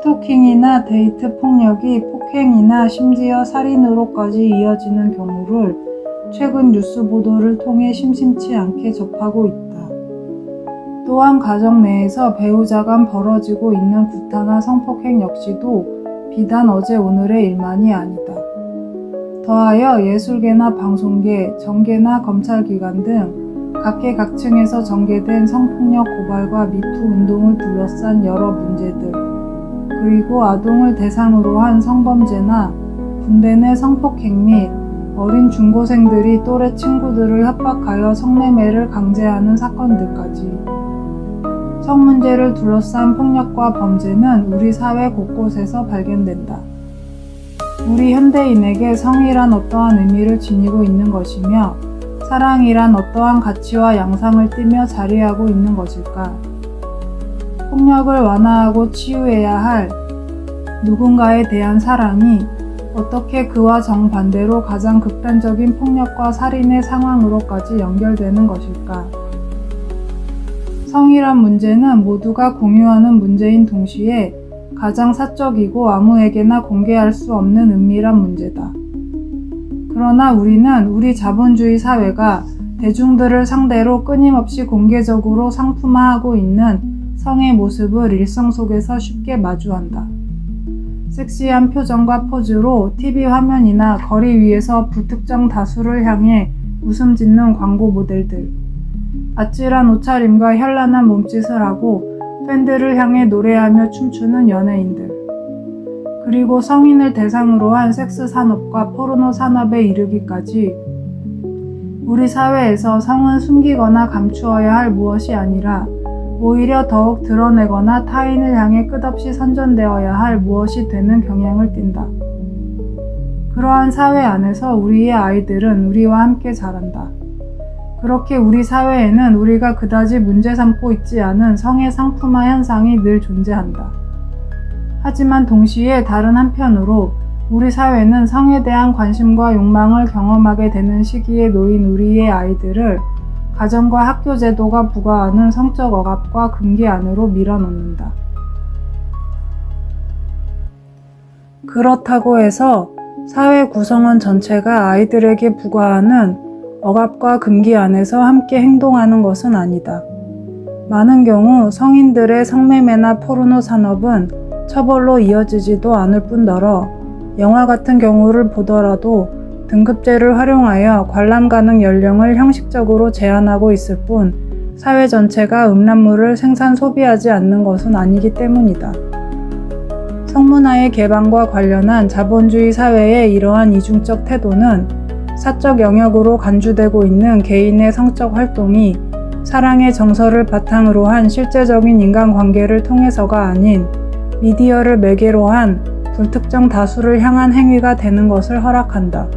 스토킹이나 데이트 폭력이 폭행이나 심지어 살인으로까지 이어지는 경우를 최근 뉴스 보도를 통해 심심치 않게 접하고 있다. 또한 가정 내에서 배우자 간 벌어지고 있는 구타나 성폭행 역시도 비단 어제 오늘의 일만이 아니다. 더하여 예술계나 방송계, 정계나 검찰기관 등 각계각층에서 전개된 성폭력 고발과 미투 운동을 둘러싼 여러 문제들, 그리고 아동을 대상으로 한 성범죄나 군대 내 성폭행 및 어린 중고생들이 또래 친구들을 협박하여 성매매를 강제하는 사건들까지 성 문제를 둘러싼 폭력과 범죄는 우리 사회 곳곳에서 발견된다. 우리 현대인에게 성이란 어떠한 의미를 지니고 있는 것이며 사랑이란 어떠한 가치와 양상을 띠며 자리하고 있는 것일까? 폭력을 완화하고 치유해야 할 누군가에 대한 사랑이 어떻게 그와 정반대로 가장 극단적인 폭력과 살인의 상황으로까지 연결되는 것일까? 성이란 문제는 모두가 공유하는 문제인 동시에 가장 사적이고 아무에게나 공개할 수 없는 은밀한 문제다. 그러나 우리는 우리 자본주의 사회가 대중들을 상대로 끊임없이 공개적으로 상품화하고 있는 성의 모습을 일상 속에서 쉽게 마주한다. 섹시한 표정과 포즈로 TV 화면이나 거리 위에서 불특정 다수를 향해 웃음 짓는 광고 모델들, 아찔한 옷차림과 현란한 몸짓을 하고 팬들을 향해 노래하며 춤추는 연예인들, 그리고 성인을 대상으로 한 섹스 산업과 포르노 산업에 이르기까지 우리 사회에서 성은 숨기거나 감추어야 할 무엇이 아니라 오히려 더욱 드러내거나 타인을 향해 끝없이 선전되어야 할 무엇이 되는 경향을 띈다. 그러한 사회 안에서 우리의 아이들은 우리와 함께 자란다. 그렇게 우리 사회에는 우리가 그다지 문제 삼고 있지 않은 성의 상품화 현상이 늘 존재한다. 하지만 동시에 다른 한편으로 우리 사회는 성에 대한 관심과 욕망을 경험하게 되는 시기에 놓인 우리의 아이들을 가정과 학교 제도가 부과하는 성적 억압과 금기 안으로 밀어넣는다. 그렇다고 해서 사회 구성원 전체가 아이들에게 부과하는 억압과 금기 안에서 함께 행동하는 것은 아니다. 많은 경우 성인들의 성매매나 포르노 산업은 처벌로 이어지지도 않을 뿐더러 영화 같은 경우를 보더라도 등급제를 활용하여 관람 가능 연령을 형식적으로 제한하고 있을 뿐 사회 전체가 음란물을 생산 소비하지 않는 것은 아니기 때문이다. 성문화의 개방과 관련한 자본주의 사회의 이러한 이중적 태도는 사적 영역으로 간주되고 있는 개인의 성적 활동이 사랑의 정서를 바탕으로 한 실제적인 인간관계를 통해서가 아닌 미디어를 매개로 한 불특정 다수를 향한 행위가 되는 것을 허락한다.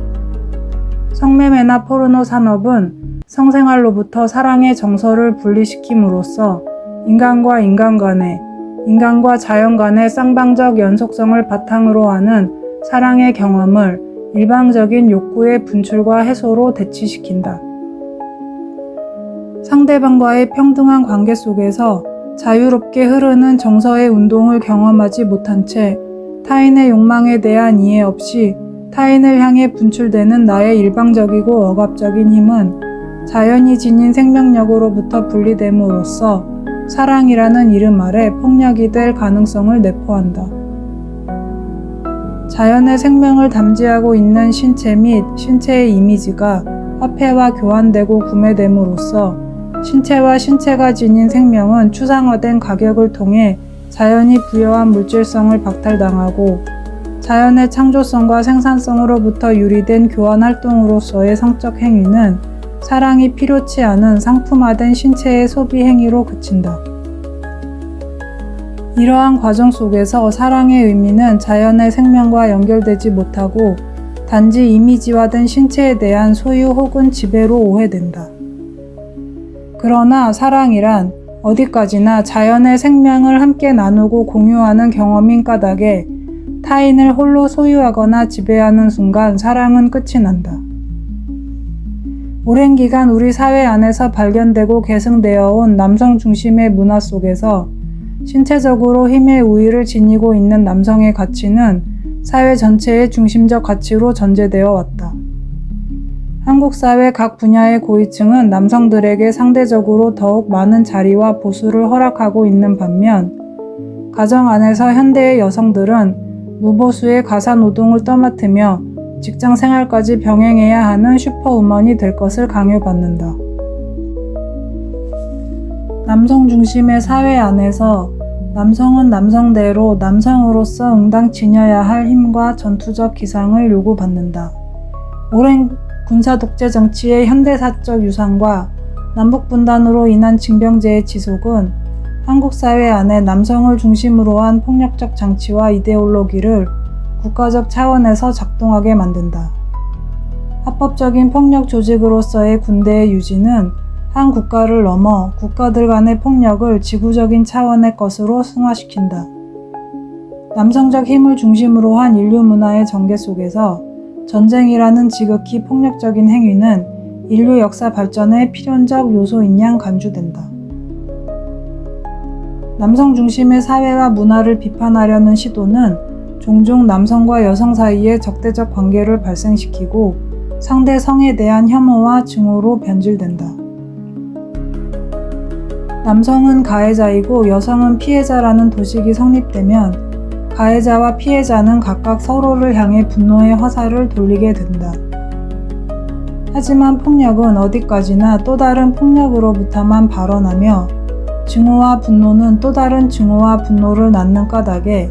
성매매나 포르노 산업은 성생활로부터 사랑의 정서를 분리시킴으로써 인간과 인간 간의, 인간과 자연 간의 쌍방적 연속성을 바탕으로 하는 사랑의 경험을 일방적인 욕구의 분출과 해소로 대치시킨다. 상대방과의 평등한 관계 속에서 자유롭게 흐르는 정서의 운동을 경험하지 못한 채 타인의 욕망에 대한 이해 없이 타인을 향해 분출되는 나의 일방적이고 억압적인 힘은 자연이 지닌 생명력으로부터 분리됨으로써 사랑이라는 이름 아래 폭력이 될 가능성을 내포한다. 자연의 생명을 담지하고 있는 신체 및 신체의 이미지가 화폐와 교환되고 구매됨으로써 신체와 신체가 지닌 생명은 추상화된 가격을 통해 자연이 부여한 물질성을 박탈당하고 자연의 창조성과 생산성으로부터 유리된 교환 활동으로서의 성적 행위는 사랑이 필요치 않은 상품화된 신체의 소비 행위로 그친다. 이러한 과정 속에서 사랑의 의미는 자연의 생명과 연결되지 못하고 단지 이미지화된 신체에 대한 소유 혹은 지배로 오해된다. 그러나 사랑이란 어디까지나 자연의 생명을 함께 나누고 공유하는 경험인 까닭에 타인을 홀로 소유하거나 지배하는 순간 사랑은 끝이 난다. 오랜 기간 우리 사회 안에서 발견되고 계승되어 온 남성 중심의 문화 속에서 신체적으로 힘의 우위를 지니고 있는 남성의 가치는 사회 전체의 중심적 가치로 전제되어 왔다. 한국 사회 각 분야의 고위층은 남성들에게 상대적으로 더욱 많은 자리와 보수를 허락하고 있는 반면, 가정 안에서 현대의 여성들은 무보수의 가사 노동을 떠맡으며 직장 생활까지 병행해야 하는 슈퍼우먼이 될 것을 강요받는다. 남성 중심의 사회 안에서 남성은 남성대로 남성으로서 응당치녀야 할 힘과 전투적 기상을 요구받는다. 오랜 군사 독재 정치의 현대사적 유산과 남북분단으로 인한 징병제의 지속은 한국 사회 안에 남성을 중심으로 한 폭력적 장치와 이데올로기를 국가적 차원에서 작동하게 만든다. 합법적인 폭력 조직으로서의 군대의 유지는 한 국가를 넘어 국가들 간의 폭력을 지구적인 차원의 것으로 승화시킨다. 남성적 힘을 중심으로 한 인류 문화의 전개 속에서 전쟁이라는 지극히 폭력적인 행위는 인류 역사 발전의 필연적 요소인 양 간주된다. 남성 중심의 사회와 문화를 비판하려는 시도는 종종 남성과 여성 사이의 적대적 관계를 발생시키고 상대 성에 대한 혐오와 증오로 변질된다. 남성은 가해자이고 여성은 피해자라는 도식이 성립되면 가해자와 피해자는 각각 서로를 향해 분노의 화살을 돌리게 된다. 하지만 폭력은 어디까지나 또 다른 폭력으로부터만 발원하며 증오와 분노는 또 다른 증오와 분노를 낳는 까닭에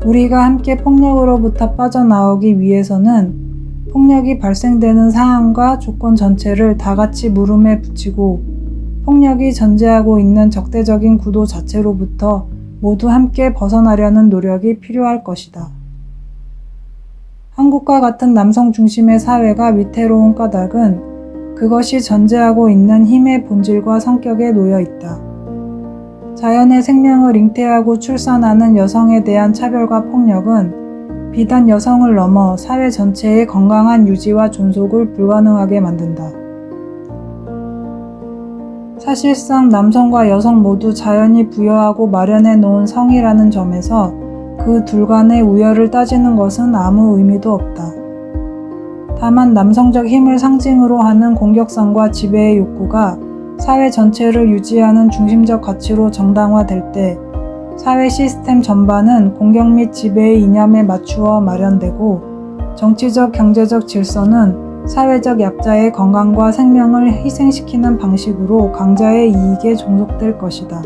우리가 함께 폭력으로부터 빠져나오기 위해서는 폭력이 발생되는 상황과 조건 전체를 다 같이 물음에 붙이고 폭력이 전제하고 있는 적대적인 구도 자체로부터 모두 함께 벗어나려는 노력이 필요할 것이다. 한국과 같은 남성 중심의 사회가 위태로운 까닭은 그것이 전제하고 있는 힘의 본질과 성격에 놓여 있다. 자연의 생명을 잉태하고 출산하는 여성에 대한 차별과 폭력은 비단 여성을 넘어 사회 전체의 건강한 유지와 존속을 불가능하게 만든다. 사실상 남성과 여성 모두 자연이 부여하고 마련해 놓은 성이라는 점에서 그 둘 간의 우열을 따지는 것은 아무 의미도 없다. 다만 남성적 힘을 상징으로 하는 공격성과 지배의 욕구가 사회 전체를 유지하는 중심적 가치로 정당화될 때 사회 시스템 전반은 공격 및 지배의 이념에 맞추어 마련되고 정치적 경제적 질서는 사회적 약자의 건강과 생명을 희생시키는 방식으로 강자의 이익에 종속될 것이다.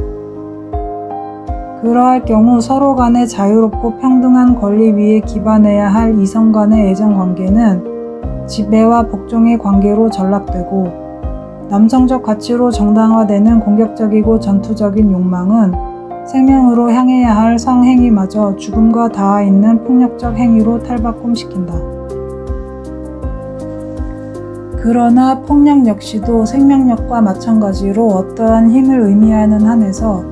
그러할 경우 서로 간의 자유롭고 평등한 권리 위에 기반해야 할 이성 간의 애정관계는 지배와 복종의 관계로 전락되고 남성적 가치로 정당화되는 공격적이고 전투적인 욕망은 생명으로 향해야 할 성행위마저 죽음과 닿아 있는 폭력적 행위로 탈바꿈시킨다. 그러나 폭력 역시도 생명력과 마찬가지로 어떠한 힘을 의미하는 한에서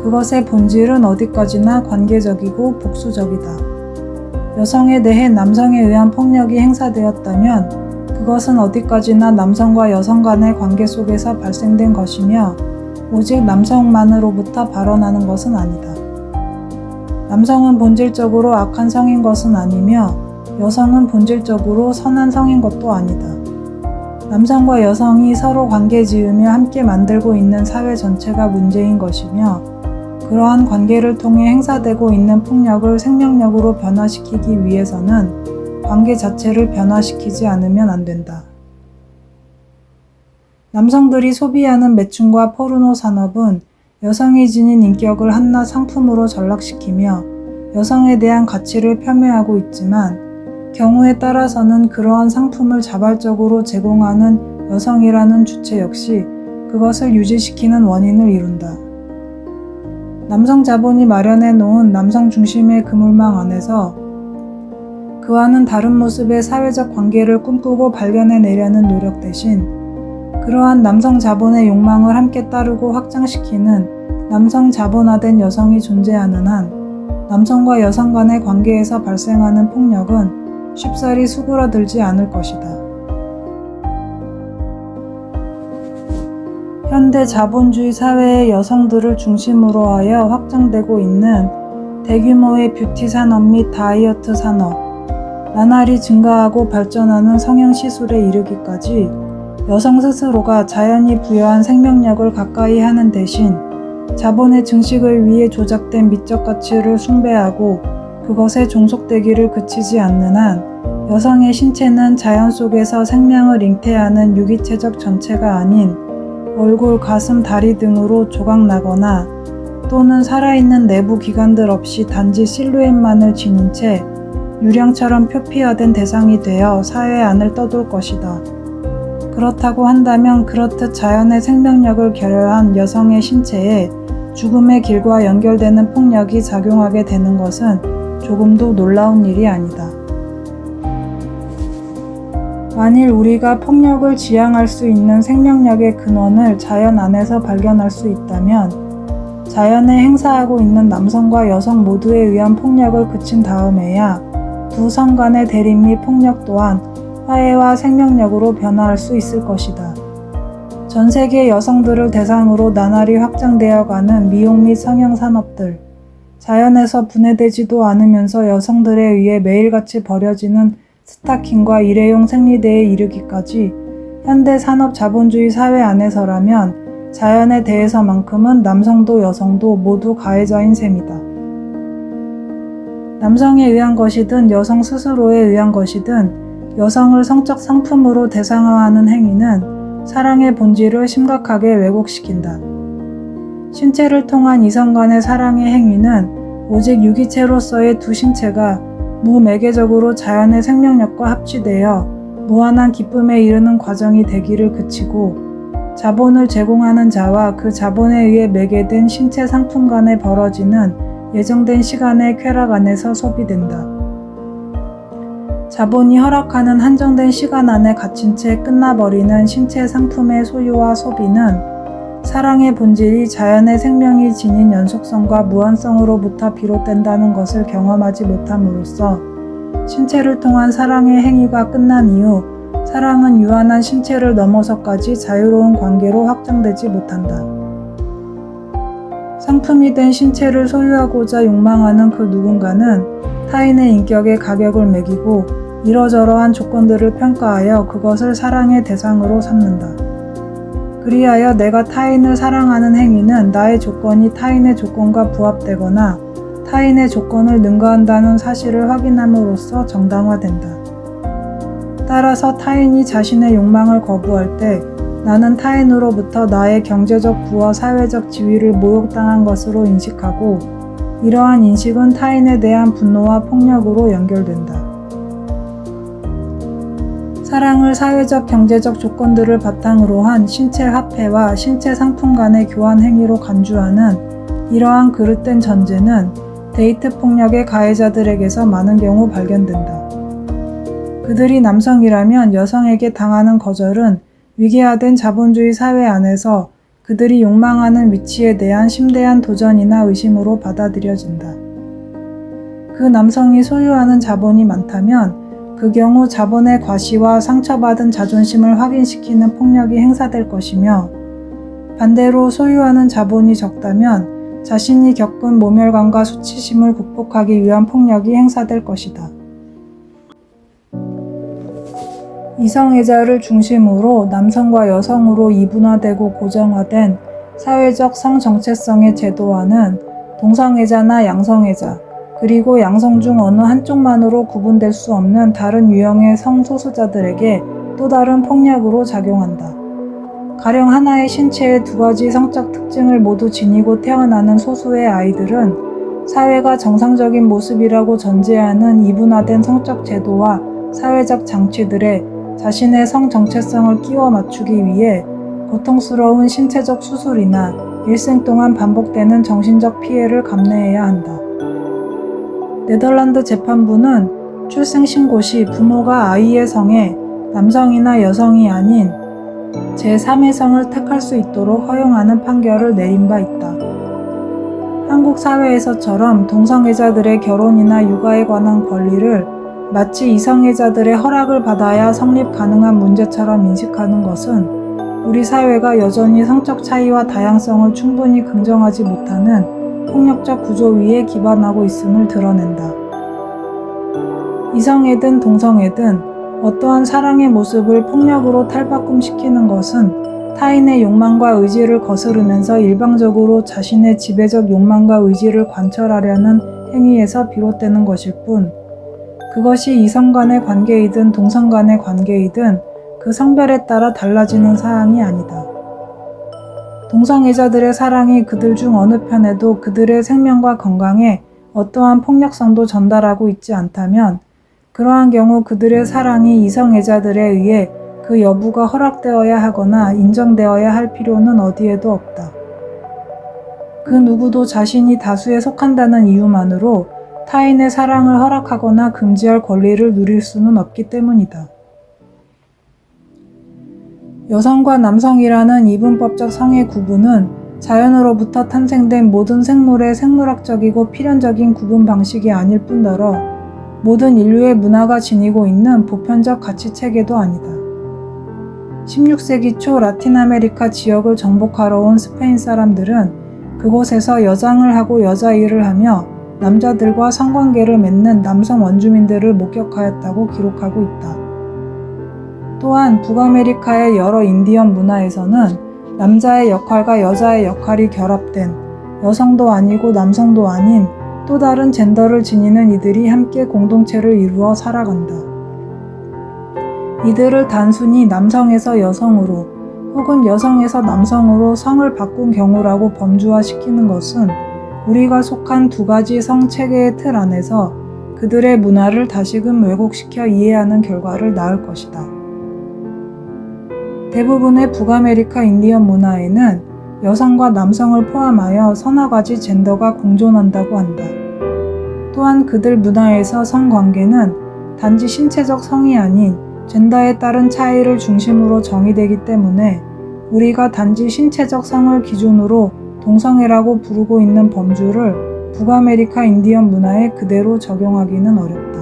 그것의 본질은 어디까지나 관계적이고 복수적이다. 여성에 대해 남성에 의한 폭력이 행사되었다면 그것은 어디까지나 남성과 여성 간의 관계 속에서 발생된 것이며 오직 남성만으로부터 발원하는 것은 아니다. 남성은 본질적으로 악한 성인 것은 아니며 여성은 본질적으로 선한 성인 것도 아니다. 남성과 여성이 서로 관계 지으며 함께 만들고 있는 사회 전체가 문제인 것이며 그러한 관계를 통해 행사되고 있는 폭력을 생명력으로 변화시키기 위해서는 관계 자체를 변화시키지 않으면 안 된다. 남성들이 소비하는 매춘과 포르노 산업은 여성이 지닌 인격을 한낱 상품으로 전락시키며 여성에 대한 가치를 폄훼하고 있지만 경우에 따라서는 그러한 상품을 자발적으로 제공하는 여성이라는 주체 역시 그것을 유지시키는 원인을 이룬다. 남성 자본이 마련해 놓은 남성 중심의 그물망 안에서 그와는 다른 모습의 사회적 관계를 꿈꾸고 발견해내려는 노력 대신 그러한 남성 자본의 욕망을 함께 따르고 확장시키는 남성 자본화된 여성이 존재하는 한 남성과 여성 간의 관계에서 발생하는 폭력은 쉽사리 수그러들지 않을 것이다. 현대 자본주의 사회의 여성들을 중심으로 하여 확장되고 있는 대규모의 뷰티 산업 및 다이어트 산업, 나날이 증가하고 발전하는 성형시술에 이르기까지 여성 스스로가 자연이 부여한 생명력을 가까이 하는 대신 자본의 증식을 위해 조작된 미적 가치를 숭배하고 그것에 종속되기를 그치지 않는 한 여성의 신체는 자연 속에서 생명을 잉태하는 유기체적 전체가 아닌 얼굴, 가슴, 다리 등으로 조각나거나 또는 살아있는 내부 기관들 없이 단지 실루엣만을 지닌 채 유령처럼 표피화된 대상이 되어 사회 안을 떠돌 것이다. 그렇다고 한다면 그렇듯 자연의 생명력을 결여한 여성의 신체에 죽음의 길과 연결되는 폭력이 작용하게 되는 것은 조금도 놀라운 일이 아니다. 만일 우리가 폭력을 지향할 수 있는 생명력의 근원을 자연 안에서 발견할 수 있다면 자연에 행사하고 있는 남성과 여성 모두에 의한 폭력을 그친 다음에야 두 성 간의 대립 및 폭력 또한 화해와 생명력으로 변화할 수 있을 것이다. 전 세계 여성들을 대상으로 나날이 확장되어 가는 미용 및 성형 산업들, 자연에서 분해되지도 않으면서 여성들에 의해 매일같이 벌여지는 스타킹과 일회용 생리대에 이르기까지 현대 산업 자본주의 사회 안에서라면 자연에 대해서만큼은 남성도 여성도 모두 가해자인 셈이다. 남성에 의한 것이든 여성 스스로에 의한 것이든 여성을 성적 상품으로 대상화하는 행위는 사랑의 본질을 심각하게 왜곡시킨다. 신체를 통한 이성 간의 사랑의 행위는 오직 유기체로서의 두 신체가 무매개적으로 자연의 생명력과 합치되어 무한한 기쁨에 이르는 과정이 되기를 그치고 자본을 제공하는 자와 그 자본에 의해 매개된 신체 상품 간에 벌어지는 예정된 시간의 쾌락 안에서 소비된다. 자본이 허락하는 한정된 시간 안에 갇힌 채 끝나버리는 신체 상품의 소유와 소비는 사랑의 본질이 자연의 생명이 지닌 연속성과 무한성으로부터 비롯된다는 것을 경험하지 못함으로써 신체를 통한 사랑의 행위가 끝난 이후 사랑은 유한한 신체를 넘어서까지 자유로운 관계로 확장되지 못한다. 상품이 된 신체를 소유하고자 욕망하는 그 누군가는 타인의 인격에 가격을 매기고 이러저러한 조건들을 평가하여 그것을 사랑의 대상으로 삼는다. 그리하여 내가 타인을 사랑하는 행위는 나의 조건이 타인의 조건과 부합되거나 타인의 조건을 능가한다는 사실을 확인함으로써 정당화된다. 따라서 타인이 자신의 욕망을 거부할 때 나는 타인으로부터 나의 경제적 부와 사회적 지위를 모욕당한 것으로 인식하고 이러한 인식은 타인에 대한 분노와 폭력으로 연결된다. 사랑을 사회적 경제적 조건들을 바탕으로 한 신체 화폐와 신체 상품 간의 교환 행위로 간주하는 이러한 그릇된 전제는 데이트 폭력의 가해자들에게서 많은 경우 발견된다. 그들이 남성이라면 여성에게 당하는 거절은 위계화된 자본주의 사회 안에서 그들이 욕망하는 위치에 대한 심대한 도전이나 의심으로 받아들여진다. 그 남성이 소유하는 자본이 많다면 그 경우 자본의 과시와 상처받은 자존심을 확인시키는 폭력이 행사될 것이며 반대로 소유하는 자본이 적다면 자신이 겪은 모멸감과 수치심을 극복하기 위한 폭력이 행사될 것이다. 이성애자를 중심으로 남성과 여성으로 이분화되고 고정화된 사회적 성정체성의 제도화는 동성애자나 양성애자, 그리고 양성 중 어느 한쪽만으로 구분될 수 없는 다른 유형의 성소수자들에게 또 다른 폭력으로 작용한다. 가령 하나의 신체의 두 가지 성적 특징을 모두 지니고 태어나는 소수의 아이들은 사회가 정상적인 모습이라고 전제하는 이분화된 성적 제도와 사회적 장치들에 자신의 성 정체성을 끼워 맞추기 위해 고통스러운 신체적 수술이나 일생 동안 반복되는 정신적 피해를 감내해야 한다. 네덜란드 재판부는 출생신고 시 부모가 아이의 성에 남성이나 여성이 아닌 제3의 성을 택할 수 있도록 허용하는 판결을 내린 바 있다. 한국 사회에서처럼 동성애자들의 결혼이나 육아에 관한 권리를 마치 이성애자들의 허락을 받아야 성립 가능한 문제처럼 인식하는 것은 우리 사회가 여전히 성적 차이와 다양성을 충분히 긍정하지 못하는 폭력적 구조 위에 기반하고 있음을 드러낸다. 이성애든 동성애든 어떠한 사랑의 모습을 폭력으로 탈바꿈시키는 것은 타인의 욕망과 의지를 거스르면서 일방적으로 자신의 지배적 욕망과 의지를 관철하려는 행위에서 비롯되는 것일 뿐, 그것이 이성 간의 관계이든 동성 간의 관계이든 그 성별에 따라 달라지는 사항이 아니다. 동성애자들의 사랑이 그들 중 어느 편에도 그들의 생명과 건강에 어떠한 폭력성도 전달하고 있지 않다면, 그러한 경우 그들의 사랑이 이성애자들에 의해 그 여부가 허락되어야 하거나 인정되어야 할 필요는 어디에도 없다. 그 누구도 자신이 다수에 속한다는 이유만으로 타인의 사랑을 허락하거나 금지할 권리를 누릴 수는 없기 때문이다. 여성과 남성이라는 이분법적 성의 구분은 자연으로부터 탄생된 모든 생물의 생물학적이고 필연적인 구분 방식이 아닐 뿐더러 모든 인류의 문화가 지니고 있는 보편적 가치체계도 아니다. 16세기 초 라틴 아메리카 지역을 정복하러 온 스페인 사람들은 그곳에서 여장을 하고 여자일을 하며 남자들과 성관계를 맺는 남성 원주민들을 목격하였다고 기록하고 있다. 또한 북아메리카의 여러 인디언 문화에서는 남자의 역할과 여자의 역할이 결합된 여성도 아니고 남성도 아닌 또 다른 젠더를 지니는 이들이 함께 공동체를 이루어 살아간다. 이들을 단순히 남성에서 여성으로 혹은 여성에서 남성으로 성을 바꾼 경우라고 범주화시키는 것은 우리가 속한 두 가지 성체계의 틀 안에서 그들의 문화를 다시금 왜곡시켜 이해하는 결과를 낳을 것이다. 대부분의 북아메리카 인디언 문화에는 여성과 남성을 포함하여 서너 가지 젠더가 공존한다고 한다. 또한 그들 문화에서 성관계는 단지 신체적 성이 아닌 젠더에 따른 차이를 중심으로 정의되기 때문에 우리가 단지 신체적 성을 기준으로 동성애라고 부르고 있는 범주를 북아메리카 인디언 문화에 그대로 적용하기는 어렵다.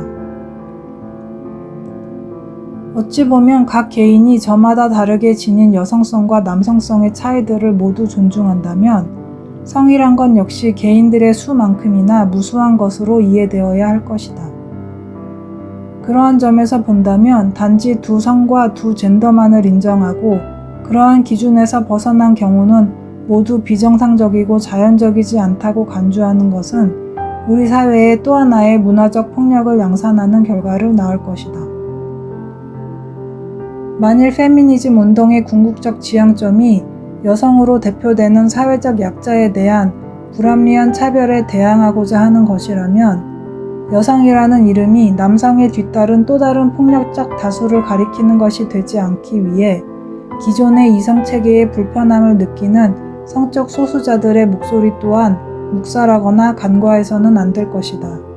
어찌 보면 각 개인이 저마다 다르게 지닌 여성성과 남성성의 차이들을 모두 존중한다면 성이란 건 역시 개인들의 수만큼이나 무수한 것으로 이해되어야 할 것이다. 그러한 점에서 본다면 단지 두 성과 두 젠더만을 인정하고 그러한 기준에서 벗어난 경우는 모두 비정상적이고 자연적이지 않다고 간주하는 것은 우리 사회에 또 하나의 문화적 폭력을 양산하는 결과를 낳을 것이다. 만일 페미니즘 운동의 궁극적 지향점이 여성으로 대표되는 사회적 약자에 대한 불합리한 차별에 대항하고자 하는 것이라면 여성이라는 이름이 남성에 뒤따른 또 다른 폭력적 다수를 가리키는 것이 되지 않기 위해 기존의 이성체계의 불편함을 느끼는 성적 소수자들의 목소리 또한 묵살하거나 간과해서는 안 될 것이다.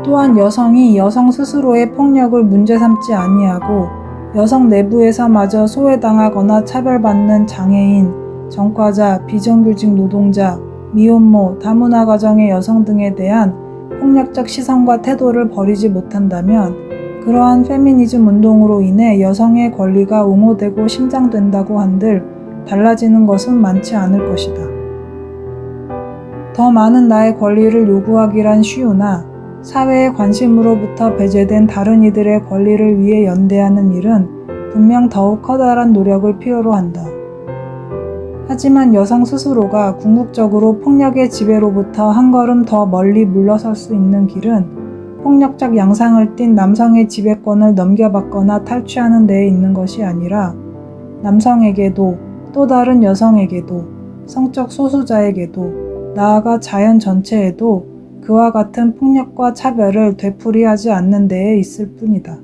또한 여성이 여성 스스로의 폭력을 문제 삼지 아니하고 여성 내부에서마저 소외당하거나 차별받는 장애인, 전과자, 비정규직 노동자, 미혼모, 다문화 가정의 여성 등에 대한 폭력적 시선과 태도를 버리지 못한다면 그러한 페미니즘 운동으로 인해 여성의 권리가 옹호되고 신장된다고 한들 달라지는 것은 많지 않을 것이다. 더 많은 나의 권리를 요구하기란 쉬우나 사회의 관심으로부터 배제된 다른 이들의 권리를 위해 연대하는 일은 분명 더욱 커다란 노력을 필요로 한다. 하지만 여성 스스로가 궁극적으로 폭력의 지배로부터 한 걸음 더 멀리 물러설 수 있는 길은 폭력적 양상을 띤 남성의 지배권을 넘겨받거나 탈취하는 데에 있는 것이 아니라 남성에게도 또 다른 여성에게도 성적 소수자에게도 나아가 자연 전체에도 그와 같은 폭력과 차별을 되풀이하지 않는 데에 있을 뿐이다.